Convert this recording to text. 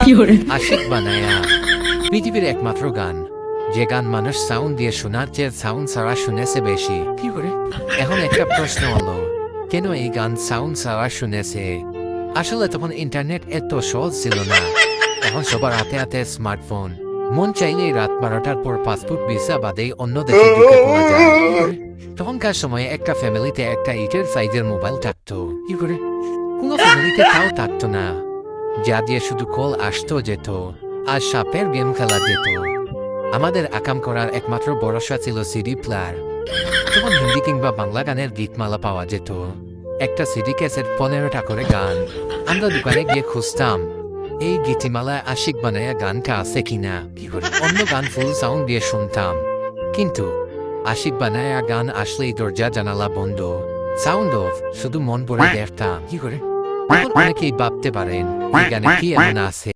আশিক বানায়া পৃথিবীর একমাত্র গান, যে গান মানুষ সাউন্ড দিয়ে শোনার চেয়ে সাউন্ড ছাড়া শুনেছে বেশি। এখন একটা প্রশ্ন হলো, কেন এই গান সাউন্ড ছাড়া শুনেছে? আসলে তখন ইন্টারনেট এত সহজ ছিল না। এখন সবার হাতে হাতে স্মার্টফোন, মন চাইলেই রাত 12টার পর পাসপোর্ট ভিসা বাদেই অন্য দেশে ঢুকে পড়া যায়। তখনকার সময়ে একটা ফ্যামিলিতে একটা ইটের সাইজের মোবাইল থাকতো, কোনো ফ্যামিলিতে তাও থাকতো না, যা দিয়ে শুধু কল আসতো যেত আর সাপের গেম খেলা যেত। আমাদের আকাম করার একমাত্র ভরসা ছিল সিডি প্লেয়ার। তখন হিন্দি কিংবা বাংলা গানের গীতমালা পাওয়া যেত, একটা সিডি ক্যাসেট 15টা করে গান। আমরা দোকানে গিয়ে খুঁজতাম এই গীতিমালায় আশিক বানায়া গানটা আছে কিনা। অন্য গান ফুল সাউন্ড দিয়ে শুনতাম, কিন্তু আশিক বানায়া গান আসলেই দরজা জানালা বন্ধ, সাউন্ড অফ, শুধু মন ভরে দেখতাম। অনেকেই ভাবতে পারেন এই গানে কি এমন আছে